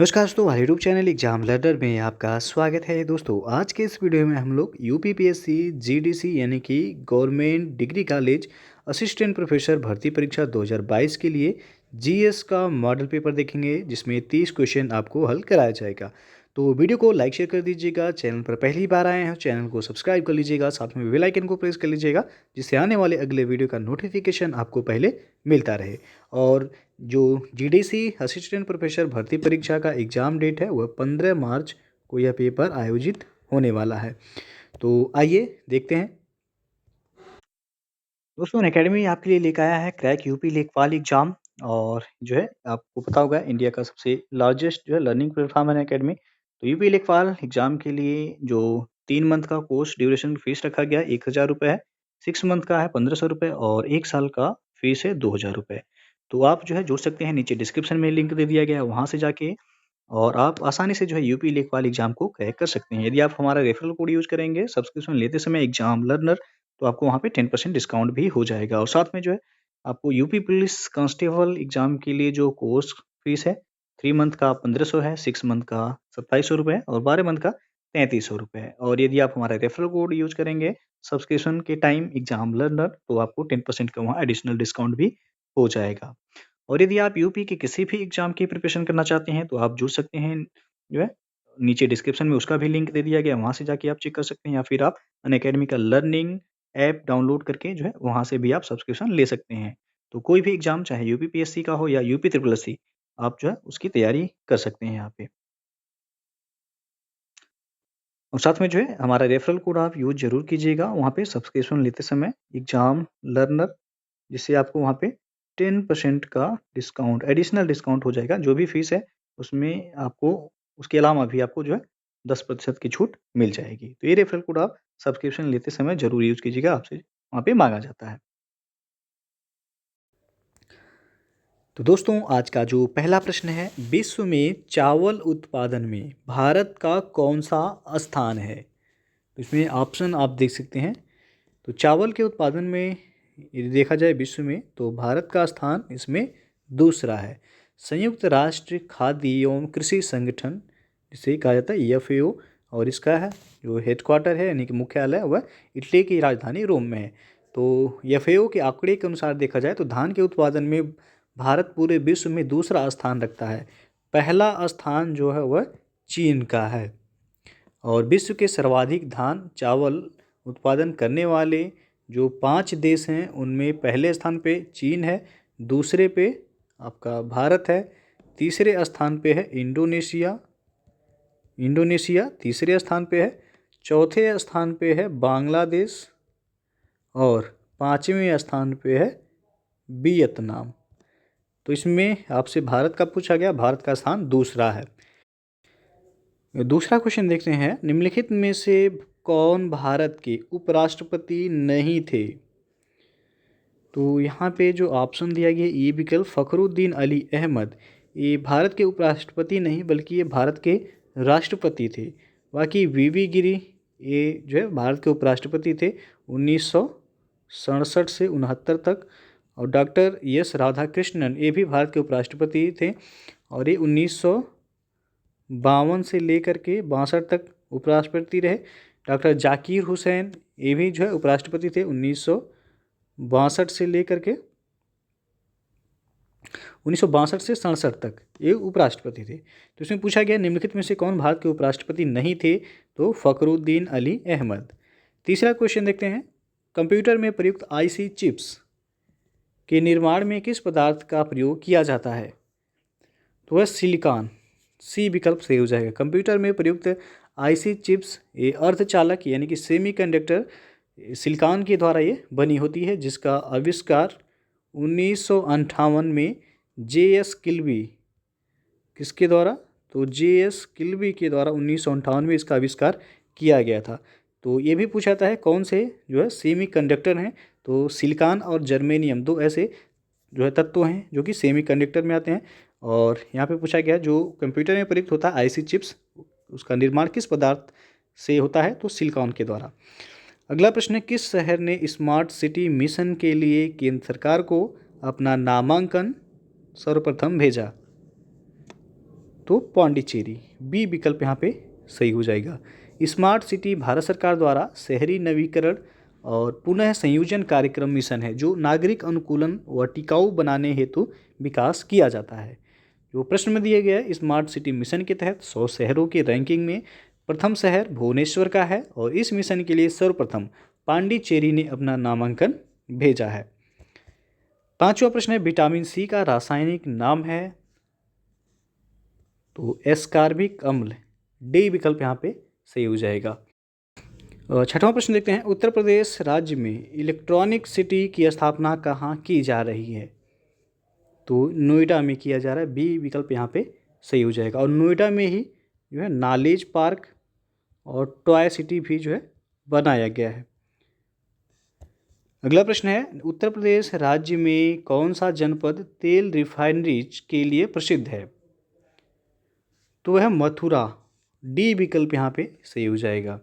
नमस्कार दोस्तों, हमारे यूट्यूब चैनल एग्जाम लर्नर में आपका स्वागत है। दोस्तों आज के इस वीडियो में हम लोग यूपीपीएससी जीडीसी यानी कि government degree college assistant professor भर्ती परीक्षा 2022 के लिए जीएस का मॉडल पेपर देखेंगे, जिसमें 30 क्वेश्चन आपको हल कराया जाएगा। तो वीडियो को लाइक शेयर कर दीजिएगा। चैनल पर पहली बार आए हैं चैनल को सब्सक्राइब कर लीजिएगा, साथ में बेल आइकन को प्रेस कर लीजिएगा, जिससे आने वाले अगले वीडियो का नोटिफिकेशन आपको पहले मिलता रहे। और जो जीडीसी असिस्टेंट प्रोफेसर भर्ती परीक्षा का एग्ज़ाम डेट है वह 15 मार्च को यह पेपर आयोजित होने वाला है। तो आइए देखते हैं। दोस्तों अनअकैडमी आपके लिए लेकर आया है क्रैक यूपी लेखपाल एग्ज़ाम। और जो है आपको पता होगा इंडिया का सबसे लार्जेस्ट जो है लर्निंग प्लेटफॉर्म है अनअकैडमी। तो यूपी लेखपाल एग्ज़ाम के लिए जो 3 मंथ का कोर्स ड्यूरेशन फीस रखा गया 1000 रुपये है, 6 मंथ का है 1500 रुपये और 1 साल का फीस है 2000 रुपये। तो आप जो है जुड़ सकते हैं, नीचे डिस्क्रिप्शन में लिंक दे दिया गया है, वहाँ से जाके और आप आसानी से जो है यूपी लेखपाल एग्ज़ाम को क्रैक कर सकते हैं। यदि आप हमारा रेफरल कोड यूज़ करेंगे सब्सक्रिप्शन लेते समय एग्ज़ाम लर्नर, तो आपको वहाँ पे 10% डिस्काउंट भी हो जाएगा। और साथ में जो है आपको यूपी पुलिस कांस्टेबल एग्ज़ाम के लिए जो कोर्स फीस है 3 मंथ का 1500 है, 6 मंथ का 2700 रुपये है और 12 मंथ का 3300 रुपये है। और यदि आप हमारा रेफरल कोड यूज़ करेंगे सब्सक्रिप्शन के टाइम एग्ज़ाम लर्नर, तो आपको 10% का वहाँ एडिशनल डिस्काउंट भी हो जाएगा। और यदि आप यूपी के किसी भी एग्ज़ाम की प्रिपरेशन करना चाहते हैं, तो आप जुड़ सकते हैं जो है, नीचे डिस्क्रिप्शन में उसका भी लिंक दे दिया गया है, वहाँ से जाके आप चेक कर सकते हैं, या फिर आप अनअकैडमी का लर्निंग ऐप डाउनलोड करके जो है वहाँ से भी आप सब्सक्रिप्शन ले सकते हैं। तो कोई भी एग्ज़ाम चाहे यूपीपीएससी का हो या यूपी ट्रिपल एससी, आप जो है उसकी तैयारी कर सकते हैं यहाँ पे। और साथ में जो है हमारा रेफरल कोड आप यूज़ ज़रूर कीजिएगा वहाँ पे सब्सक्रिप्शन लेते समय एग्ज़ाम लर्नर, जिससे आपको वहाँ पे 10% का डिस्काउंट एडिशनल डिस्काउंट हो जाएगा। जो भी फ़ीस है उसमें आपको उसके अलावा भी आपको जो है 10% की छूट मिल जाएगी। तो ये रेफरल कोड आप सब्सक्रिप्शन लेते समय ज़रूर यूज़ कीजिएगा, आपसे वहाँ पे माँगा जाता है। तो दोस्तों आज का जो पहला प्रश्न है, विश्व में चावल उत्पादन में भारत का कौन-सा स्थान है? तो इसमें ऑप्शन आप देख सकते हैं। तो चावल के उत्पादन में यदि देखा जाए विश्व में, तो भारत का स्थान इसमें दूसरा है। संयुक्त राष्ट्र खाद्य एवं कृषि संगठन, जिसे कहा जाता है एफएओ, और इसका है जो हेडक्वार्टर है यानी कि मुख्यालय वह इटली की राजधानी रोम में है। तो एफएओ के आंकड़े के अनुसार देखा जाए तो धान के उत्पादन में भारत पूरे विश्व में दूसरा स्थान रखता है। पहला स्थान जो है वह चीन का है। और विश्व के सर्वाधिक धान चावल उत्पादन करने वाले जो 5 देश हैं उनमें पहले स्थान पे चीन है, दूसरे पे आपका भारत है, तीसरे स्थान पे है इंडोनेशिया इंडोनेशिया तीसरे स्थान पे है, चौथे स्थान पे है बांग्लादेश और पाँचवें स्थान पे है वियतनाम। तो इसमें आपसे भारत का पूछा गया, भारत का स्थान दूसरा है। दूसरा क्वेश्चन देखते हैं, निम्नलिखित में से कौन भारत के उपराष्ट्रपति नहीं थे? तो यहाँ पे जो ऑप्शन दिया गया ये विकल्प फ़खरुद्दीन अली अहमद, ये भारत के उपराष्ट्रपति नहीं बल्कि ये भारत के राष्ट्रपति थे। बाकी वीवी गिरी ये जो है भारत के उपराष्ट्रपति थे 1967 से 69 तक। और डॉक्टर एस राधाकृष्णन ये भी भारत के उपराष्ट्रपति थे और ये 1952 से लेकर के 62 तक उपराष्ट्रपति रहे। डॉक्टर जाकिर हुसैन ये भी जो है उपराष्ट्रपति थे 1962 से लेकर के 1962 से 67 तक ये उपराष्ट्रपति थे। तो इसमें पूछा गया निम्नलिखित में से कौन भारत के उपराष्ट्रपति नहीं थे? तो फ़खरुद्दीन अली अहमद। तीसरा क्वेश्चन देखते हैं, कंप्यूटर में प्रयुक्त आईसी चिप्स के निर्माण में किस पदार्थ का प्रयोग किया जाता है? तो वह सिलिकॉन, सी विकल्प सही हो जाएगा। कंप्यूटर में प्रयुक्त आईसी चिप्स ये अर्धचालक यानी कि सेमीकंडक्टर सिलिकॉन के द्वारा ये बनी होती है, जिसका आविष्कार 1958 में जे.एस. किल्बी किसके द्वारा? तो जे.एस. किल्बी के द्वारा 1958 में इसका आविष्कार किया गया था। तो ये भी पूछा जाता है कौन से जो है सेमीकंडक्टर हैं? तो सिलिकॉन और जर्मेनियम दो ऐसे जो है तत्व हैं जो कि सेमीकंडक्टर में आते हैं। और यहाँ पे पूछा गया जो कंप्यूटर में प्रयुक्त होता है आईसी चिप्स, उसका निर्माण किस पदार्थ से होता है? तो सिलिकॉन के द्वारा। अगला प्रश्न है, किस शहर ने स्मार्ट सिटी मिशन के लिए केंद्र सरकार को अपना नामांकन सर्वप्रथम भेजा? तो पांडिचेरी, बी विकल्प यहाँ पे सही हो जाएगा। स्मार्ट सिटी भारत सरकार द्वारा शहरी नवीकरण और पुनः संयोजन कार्यक्रम मिशन है जो नागरिक अनुकूलन व टिकाऊ बनाने हेतु विकास किया जाता है। जो प्रश्न में दिया गया है, स्मार्ट सिटी मिशन के तहत 100 शहरों की रैंकिंग में प्रथम शहर भुवनेश्वर का है और इस मिशन के लिए सर्वप्रथम पांडिचेरी ने अपना नामांकन भेजा है। पांचवा प्रश्न है, विटामिन सी का रासायनिक नाम है तो एस्कॉर्बिक अम्ल, डी विकल्प यहाँ पे सही हो जाएगा। छठवां प्रश्न देखते हैं, उत्तर प्रदेश राज्य में इलेक्ट्रॉनिक सिटी की स्थापना कहाँ की जा रही है? तो नोएडा में किया जा रहा है, बी विकल्प यहाँ पे सही हो जाएगा। और नोएडा में ही जो है नॉलेज पार्क और टॉय सिटी भी जो है बनाया गया है। अगला प्रश्न है, उत्तर प्रदेश राज्य में कौन सा जनपद तेल रिफाइनरीज के लिए प्रसिद्ध है? तो वह मथुरा, डी विकल्प यहाँ पे सही हो जाएगा।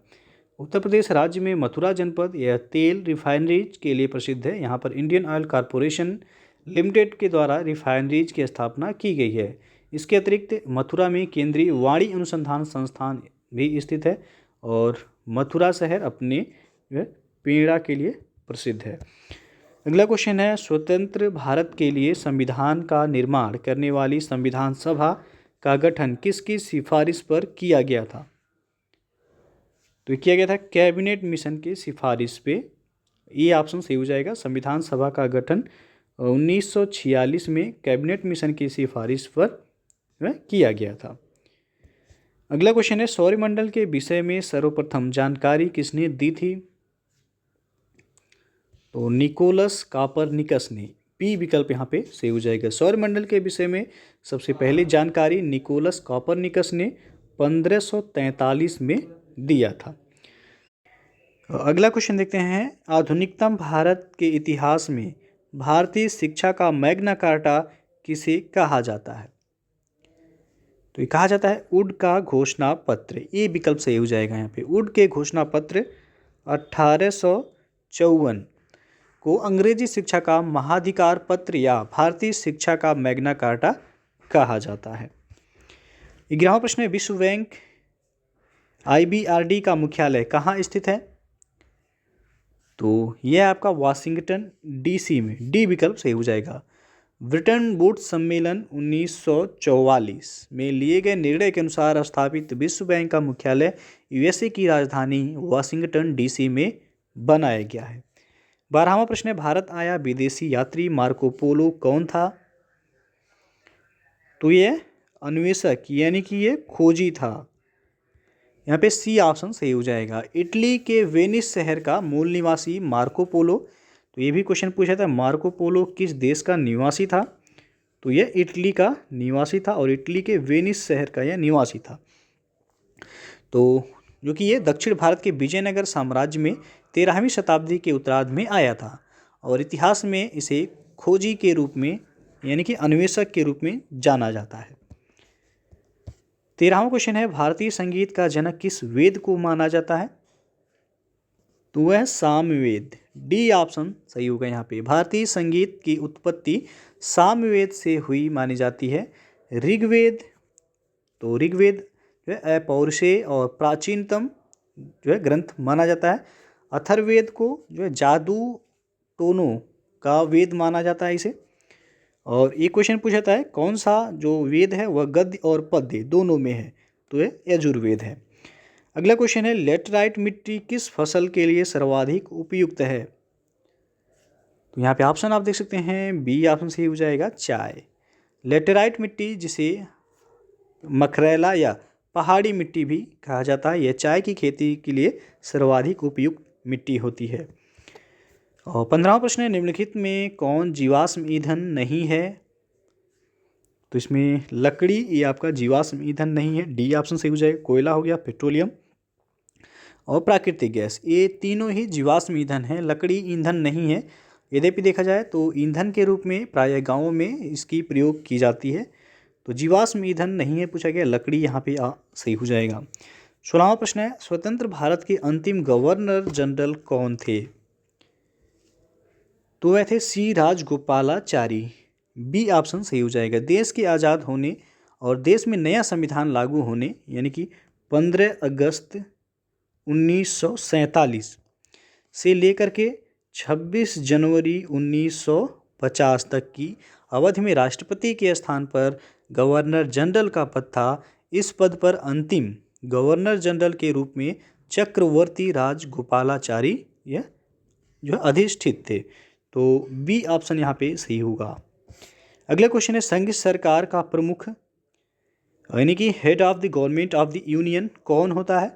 उत्तर प्रदेश राज्य में मथुरा जनपद यह तेल रिफाइनरीज के लिए प्रसिद्ध है। यहाँ पर इंडियन ऑयल कॉरपोरेशन लिमिटेड के द्वारा रिफाइनरीज की स्थापना की गई है। इसके अतिरिक्त मथुरा में केंद्रीय वाणिज्य अनुसंधान संस्थान भी स्थित है और मथुरा शहर अपने पेड़ा के लिए प्रसिद्ध है। अगला क्वेश्चन है, स्वतंत्र भारत के लिए संविधान का निर्माण करने वाली संविधान सभा का गठन किसकी सिफारिश पर किया गया था? तो किया गया था कैबिनेट मिशन की सिफारिश पे, ये ऑप्शन सही हो जाएगा। संविधान सभा का गठन 1946 में कैबिनेट मिशन की सिफारिश पर किया गया था। अगला क्वेश्चन है, सौरमंडल के विषय में सर्वप्रथम जानकारी किसने दी थी? तो निकोलस कॉपरनिकस ने, पी विकल्प यहाँ पे सही हो जाएगा। सौरमंडल के विषय में सबसे पहले जानकारी निकोलस कॉपरनिकस ने 1543 में दिया था। अगला क्वेश्चन देखते हैं, आधुनिकतम भारत के इतिहास में भारतीय शिक्षा का मैग्ना कार्टा किसे कहा जाता है? तो ये कहा जाता है वुड का घोषणा पत्र, ये विकल्प सही हो जाएगा। यहाँ पे वुड के घोषणा पत्र 1854 को अंग्रेजी शिक्षा का महाधिकार पत्र या भारतीय शिक्षा का मैग्ना कार्टा कहा जाता है। 11वां प्रश्न है, विश्व बैंक IBRD का मुख्यालय कहाँ स्थित है? तो यह आपका वाशिंगटन DC में, डी विकल्प सही हो जाएगा। ब्रिटेन वुड्स सम्मेलन 1944 में लिए गए निर्णय के अनुसार स्थापित विश्व बैंक का मुख्यालय USA की राजधानी वाशिंगटन DC में बनाया गया है। 12वां प्रश्न है, भारत आया विदेशी यात्री मार्को पोलो कौन था? तो ये अन्वेषक यानी कि ये खोजी था। यहाँ पे सी ऑप्शन सही हो जाएगा। इटली के वेनिस शहर का मूल निवासी मार्को पोलो, तो ये भी क्वेश्चन पूछा था, मार्को पोलो किस देश का निवासी था? तो यह इटली का निवासी था और इटली के वेनिस शहर का यह निवासी था। तो जो कि ये दक्षिण भारत के विजयनगर साम्राज्य में 13वीं शताब्दी के उत्तरार्ध में आया था और इतिहास में इसे खोजी के रूप में यानी कि अन्वेषक के रूप में जाना जाता है। 13वां क्वेश्चन है, भारतीय संगीत का जनक किस वेद को माना जाता है? तो वह सामवेद, डी ऑप्शन सही होगा। यहाँ पे भारतीय संगीत की उत्पत्ति सामवेद से हुई मानी जाती है। ऋग्वेद, तो ऋग्वेद जो है अपौरुषेय और प्राचीनतम जो है ग्रंथ माना जाता है। अथर्ववेद को जो है जादू टोनों का वेद माना जाता है इसे। और एक क्वेश्चन पूछा जाता है, कौन सा जो वेद है वह गद्य और पद्य दोनों में है? तो यह यजुर्वेद है। अगला क्वेश्चन है, लेटराइट मिट्टी किस फसल के लिए सर्वाधिक उपयुक्त है? तो यहाँ पे ऑप्शन आप देख सकते हैं, बी ऑप्शन सही हो जाएगा, चाय। लेटराइट मिट्टी जिसे मखरेला या पहाड़ी मिट्टी भी कहा जाता है, यह चाय की खेती के लिए सर्वाधिक उपयुक्त मिट्टी होती है। और 15वां प्रश्न है, निम्नलिखित में कौन जीवाश्म ईंधन नहीं है? तो इसमें लकड़ी ये आपका जीवाश्म ईंधन नहीं है, डी ऑप्शन सही हो जाएगा। कोयला हो गया, पेट्रोलियम और प्राकृतिक गैस, ये तीनों ही जीवाश्म ईंधन है, लकड़ी ईंधन नहीं है। यद्यपि देखा जाए तो ईंधन के रूप में प्रायः गाँवों में इसकी प्रयोग की जाती है। तो जीवाश्म ईंधन नहीं है पूछा गया, लकड़ी यहाँ पे सही हो जाएगा। 16वां प्रश्न है, स्वतंत्र भारत के अंतिम गवर्नर जनरल कौन थे? तो वह थे सी राजगोपालाचारी, बी ऑप्शन सही हो जाएगा। देश के आज़ाद होने और देश में नया संविधान लागू होने यानी कि 15 अगस्त 1947 से लेकर के 26 जनवरी 1950 तक की अवधि में राष्ट्रपति के स्थान पर गवर्नर जनरल का पद था। इस पद पर अंतिम गवर्नर जनरल के रूप में चक्रवर्ती राजगोपालाचारी यह जो अधिष्ठित थे। तो बी ऑप्शन यहाँ पे सही होगा। अगला क्वेश्चन है, संघ सरकार का प्रमुख यानी कि head of the government of the union कौन होता है?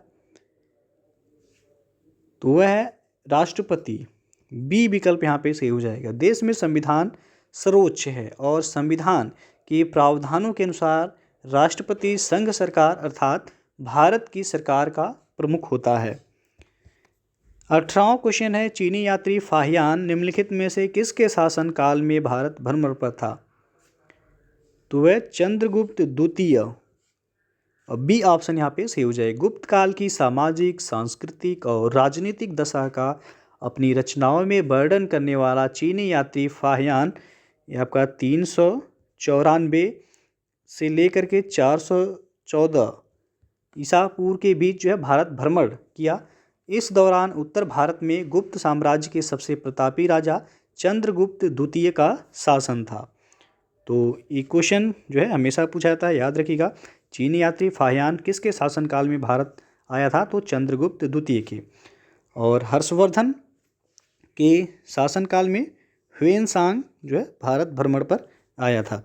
तो वह है राष्ट्रपति। बी विकल्प यहाँ पे सही हो जाएगा। देश में संविधान सर्वोच्च है और संविधान के प्रावधानों के अनुसार राष्ट्रपति संघ सरकार अर्थात भारत की सरकार का प्रमुख होता है। 18वां क्वेश्चन है, चीनी यात्री फाहियान निम्नलिखित में से किसके शासन काल में भारत भ्रमण पर था? तो वह चंद्रगुप्त द्वितीय। और बी ऑप्शन यहाँ पे सही हो जाए। गुप्त काल की सामाजिक, सांस्कृतिक और राजनीतिक दशा का अपनी रचनाओं में वर्णन करने वाला चीनी यात्री फाहियान ये आपका 394 से लेकर के 414 ईसा पूर्व के बीच जो है भारत भ्रमण किया। इस दौरान उत्तर भारत में गुप्त साम्राज्य के सबसे प्रतापी राजा चंद्रगुप्त द्वितीय का शासन था। तो ये क्वेश्चन जो है हमेशा पूछा जाता है, याद रखिएगा। चीनी यात्री फाहियान किसके शासनकाल में भारत आया था? तो चंद्रगुप्त द्वितीय के। और हर्षवर्धन के शासनकाल में ह्वेनसांग जो है भारत भ्रमण पर आया था।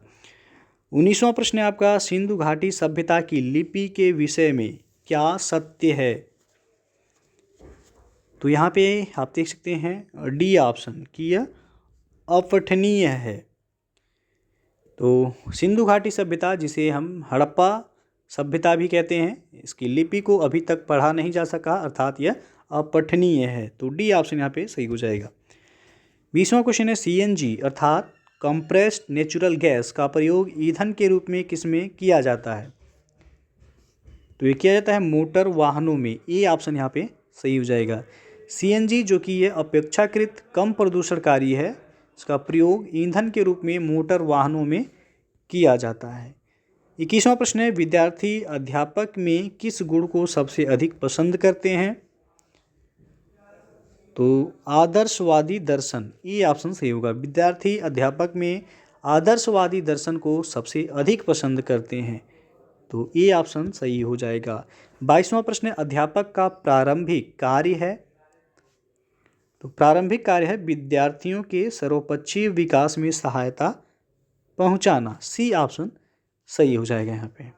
19वां प्रश्न है आपका, सिंधु घाटी सभ्यता की लिपि के विषय में क्या सत्य है? तो यहाँ पे आप देख सकते हैं डी ऑप्शन कि यह अपठनीय है। तो सिंधु घाटी सभ्यता, जिसे हम हड़प्पा सभ्यता भी कहते हैं, इसकी लिपि को अभी तक पढ़ा नहीं जा सका अर्थात यह अपठनीय है। तो डी ऑप्शन यहाँ पे सही हो जाएगा। 20वां क्वेश्चन है, सीएनजी अर्थात कंप्रेस्ड नेचुरल गैस का प्रयोग ईंधन के रूप में किसमें किया जाता है? तो ये किया जाता है मोटर वाहनों में। ए ऑप्शन यहाँ पे सही हो जाएगा। सीएनजी जो कि ये अपेक्षाकृत कम प्रदूषणकारी है, इसका प्रयोग ईंधन के रूप में मोटर वाहनों में किया जाता है। 21वां प्रश्न है, विद्यार्थी अध्यापक में किस गुण को सबसे अधिक पसंद करते हैं? तो आदर्शवादी दर्शन। ये ऑप्शन सही होगा। विद्यार्थी अध्यापक में आदर्शवादी दर्शन को सबसे अधिक पसंद करते हैं। तो ये ऑप्शन सही हो जाएगा। 22वां प्रश्न है, अध्यापक का प्रारंभिक कार्य है? तो प्रारंभिक कार्य है विद्यार्थियों के सर्वपक्षीय विकास में सहायता पहुंचाना। सी ऑप्शन सही हो जाएगा यहाँ पे।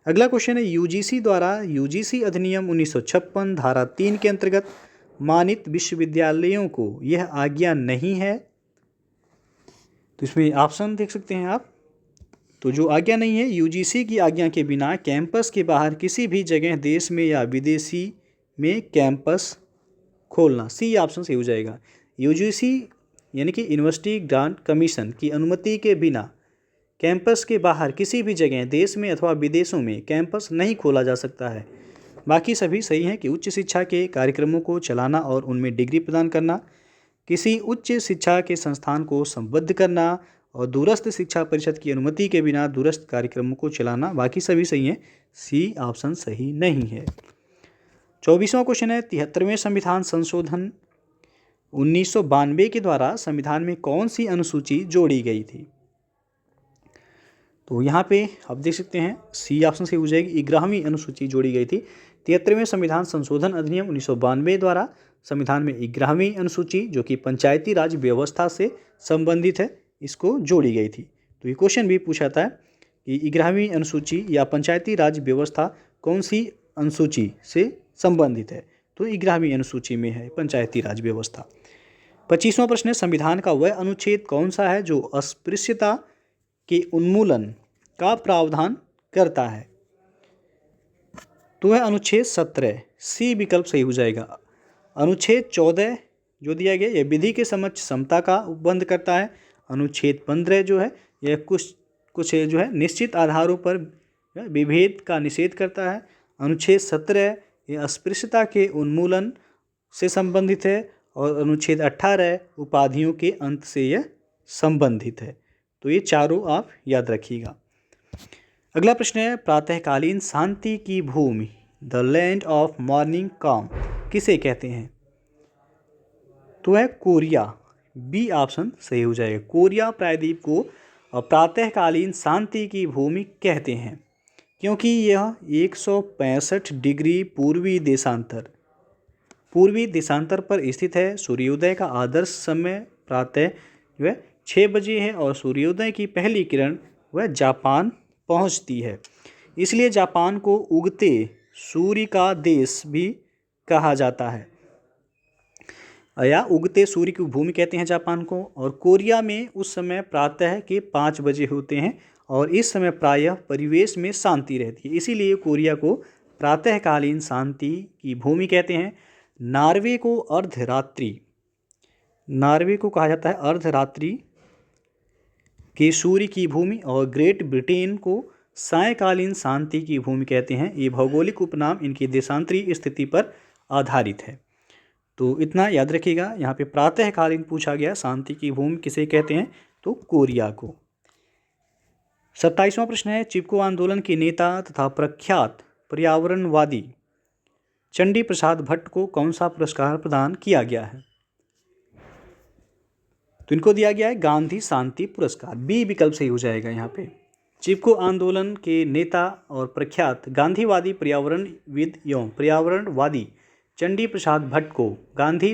अगला क्वेश्चन है, यूजीसी द्वारा यूजीसी अधिनियम 1956 धारा 3 के अंतर्गत मानित विश्वविद्यालयों को यह आज्ञा नहीं है। तो इसमें ऑप्शन देख सकते हैं आप। तो जो आज्ञा नहीं है, यूजीसी की आज्ञा के बिना कैंपस के बाहर किसी भी जगह देश में या विदेशी में कैंपस खोलना। सी ऑप्शन सही हो जाएगा। यूजीसी यानी कि यूनिवर्सिटी ग्रांट कमीशन की अनुमति के बिना कैंपस के बाहर किसी भी जगह देश में अथवा विदेशों में कैंपस नहीं खोला जा सकता है। बाकी सभी सही हैं कि उच्च शिक्षा के कार्यक्रमों को चलाना और उनमें डिग्री प्रदान करना, किसी उच्च शिक्षा के संस्थान को संबद्ध करना और दूरस्थ शिक्षा परिषद की अनुमति के बिना दूरस्थ कार्यक्रमों को चलाना, बाकी सभी सही हैं। सी ऑप्शन सही नहीं है। 24वां क्वेश्चन है, 73वें संविधान संशोधन 1992 के द्वारा संविधान में कौन सी अनुसूची जोड़ी गई थी? तो यहाँ पे आप देख सकते हैं सी ऑप्शन सही हो जाएगी। 11वीं अनुसूची जोड़ी गई थी। 73वें संविधान संशोधन अधिनियम 1992 द्वारा संविधान में 11वीं अनुसूची जो कि पंचायती राज व्यवस्था से संबंधित है, इसको जोड़ी गई थी। तो ये क्वेश्चन भी पूछा था कि 11वीं अनुसूची या पंचायती राज व्यवस्था कौन सी अनुसूची से संबंधित है? तो 11वीं अनुसूची में है पंचायती राज व्यवस्था। 25वां प्रश्न है, संविधान का वह अनुच्छेद कौन सा है जो अस्पृश्यता के उन्मूलन का प्रावधान करता है? तो वह अनुच्छेद 17। सी विकल्प सही हो जाएगा। अनुच्छेद 14 जो दिया गया यह विधि के समक्ष समता का उपबंध करता है। अनुच्छेद 15 जो है यह कुछ जो है निश्चित आधारों पर विभेद का निषेध करता है। अनुच्छेद 17 यह अस्पृश्यता के उन्मूलन से संबंधित है और अनुच्छेद 18 उपाधियों के अंत से यह संबंधित है। तो ये चारों आप याद रखिएगा। अगला प्रश्न है, प्रातःकालीन शांति की भूमि द लैंड ऑफ मॉर्निंग काम किसे कहते हैं? तो है कोरिया। बी ऑप्शन सही हो जाएगा। कोरिया प्रायद्वीप को प्रातःकालीन शांति की भूमि कहते हैं क्योंकि यह 165 डिग्री पूर्वी देशांतर पर स्थित है। सूर्योदय का आदर्श समय प्रातः जो है 6 बजे है और सूर्योदय की पहली किरण वह जापान पहुंचती है। इसलिए जापान को उगते सूर्य का देश भी कहा जाता है, या उगते सूर्य की भूमि कहते हैं जापान को। और कोरिया में उस समय प्रातः के 5 बजे होते हैं और इस समय प्रायः परिवेश में शांति रहती है, इसीलिए कोरिया को प्रातःकालीन शांति की भूमि कहते हैं। नॉर्वे को कहा जाता है अर्धरात्रि के सूर्य की भूमि और ग्रेट ब्रिटेन को सायंकालीन शांति की भूमि कहते हैं। ये भौगोलिक उपनाम इनकी देशांतरीय स्थिति पर आधारित है। तो इतना याद रखिएगा, यहाँ पे प्रातःकालीन पूछा गया, शांति की भूमि किसे कहते हैं? तो कोरिया को। 27वां प्रश्न है, चिपको आंदोलन के नेता तथा प्रख्यात पर्यावरणवादी चंडी प्रसाद भट्ट को कौन सा पुरस्कार प्रदान किया गया है? तो इनको दिया गया है गांधी शांति पुरस्कार। बी विकल्प सही हो जाएगा यहाँ पे। चिपको आंदोलन के नेता और प्रख्यात गांधीवादी पर्यावरणविद एवं पर्यावरणवादी चंडी प्रसाद भट्ट को गांधी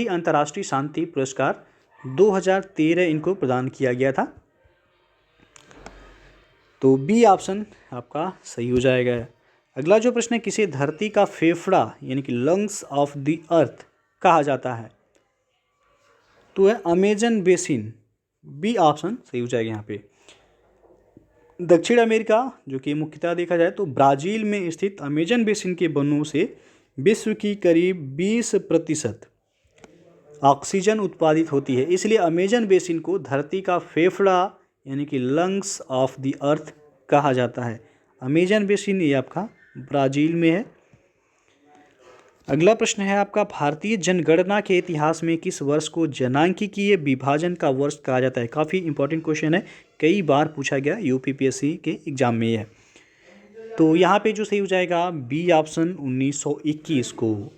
अंतर्राष्ट्रीय शांति पुरस्कार 2013 इनको प्रदान किया गया था। तो बी ऑप्शन आपका सही हो जाएगा। अगला जो प्रश्न है, किसे धरती का फेफड़ा यानी कि लंग्स ऑफ द अर्थ कहा जाता है? तो है अमेजन बेसिन। बी ऑप्शन सही हो जाएगा यहाँ पे। दक्षिण अमेरिका जो कि मुख्यतः देखा जाए तो ब्राज़ील में स्थित अमेजन बेसिन के वनों से विश्व की करीब 20% ऑक्सीजन उत्पादित होती है, इसलिए अमेजन बेसिन को धरती का फेफड़ा यानी कि लंग्स ऑफ द अर्थ कहा जाता है। अमेजन बेसिन ये आपका ब्राज़ील में है। अगला प्रश्न है आपका, भारतीय जनगणना के इतिहास में किस वर्ष को जनांकीय विभाजन का वर्ष कहा जाता है? काफ़ी इंपॉर्टेंट क्वेश्चन है, कई बार पूछा गया यूपीपीएससी के एग्जाम में यह। तो यहाँ पे जो सही हो जाएगा बी ऑप्शन 1921 को।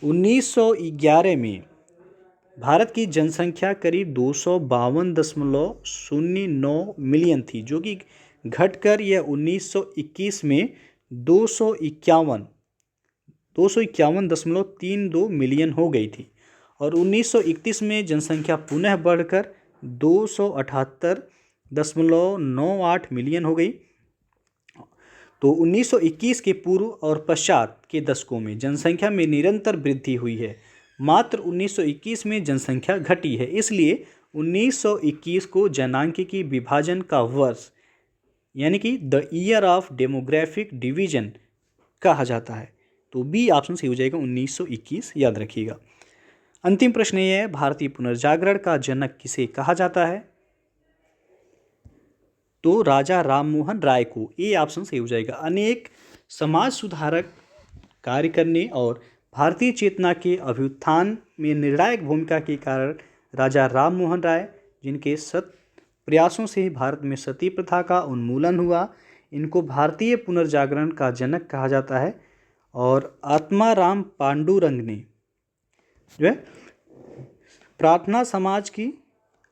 1911 में भारत की जनसंख्या करीब 252.09 मिलियन थी, जो कि घटकर यह 1921 में 251.32 मिलियन हो गई थी और 1931 में जनसंख्या पुनः बढ़कर 278.98 मिलियन हो गई। तो 1921 के पूर्व और पश्चात के दशकों में जनसंख्या में निरंतर वृद्धि हुई है, मात्र 1921 में जनसंख्या घटी है, इसलिए 1921 को जनांकीय विभाजन का वर्ष यानी कि the year of demographic division कहा जाता है। तो बी ऑप्शन सही हो जाएगा 1921, याद रखिएगा। अंतिम प्रश्न ये है, भारतीय पुनर्जागरण का जनक किसे कहा जाता है? तो राजा राममोहन राय को। ए ऑप्शन सही हो जाएगा। अनेक समाज सुधारक कार्य करने और भारतीय चेतना के अभ्युत्थान में निर्णायक भूमिका के कारण राजा राममोहन राय, जिनके प्रयासों से भारत में सती प्रथा का उन्मूलन हुआ, इनको भारतीय पुनर्जागरण का जनक कहा जाता है। और आत्माराम पांडुरंग ने जो है प्रार्थना समाज की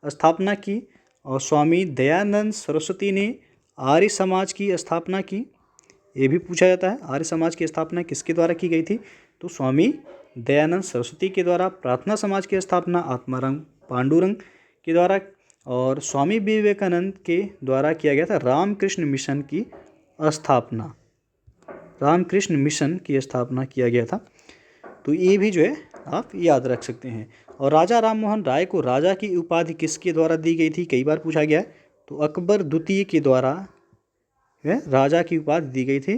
स्थापना की और स्वामी दयानंद सरस्वती ने आर्य समाज की स्थापना की। ये भी पूछा जाता है, आर्य समाज की स्थापना किसके द्वारा की गई थी? तो स्वामी दयानंद सरस्वती के द्वारा। प्रार्थना समाज की स्थापना आत्माराम पांडुरंग के द्वारा और स्वामी विवेकानंद के द्वारा किया गया था। रामकृष्ण मिशन की स्थापना किया गया था। तो ये भी जो है आप याद रख सकते हैं। और राजा राममोहन राय को राजा की उपाधि किसके द्वारा दी गई थी? कई बार पूछा गया है। तो अकबर द्वितीय के द्वारा राजा की उपाधि दी गई थी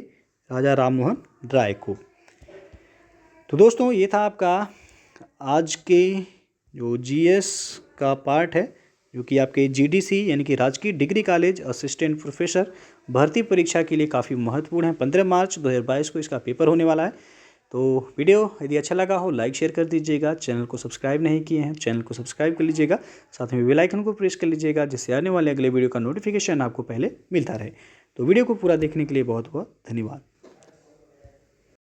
राजा राममोहन राय को। तो दोस्तों ये था आपका आज के जो जीएस का पार्ट है, जो कि आपके जीडीसी यानी कि राजकीय डिग्री कॉलेज असिस्टेंट प्रोफेसर भर्ती परीक्षा के लिए काफ़ी महत्वपूर्ण है। 15 मार्च 2022 को इसका पेपर होने वाला है। तो वीडियो यदि अच्छा लगा हो लाइक शेयर कर दीजिएगा, चैनल को सब्सक्राइब नहीं किए हैं चैनल को सब्सक्राइब कर लीजिएगा, साथ में बेल आइकन को प्रेस कर लीजिएगा जिससे आने वाले अगले वीडियो का नोटिफिकेशन आपको पहले मिलता रहे। तो वीडियो को पूरा देखने के लिए बहुत बहुत धन्यवाद।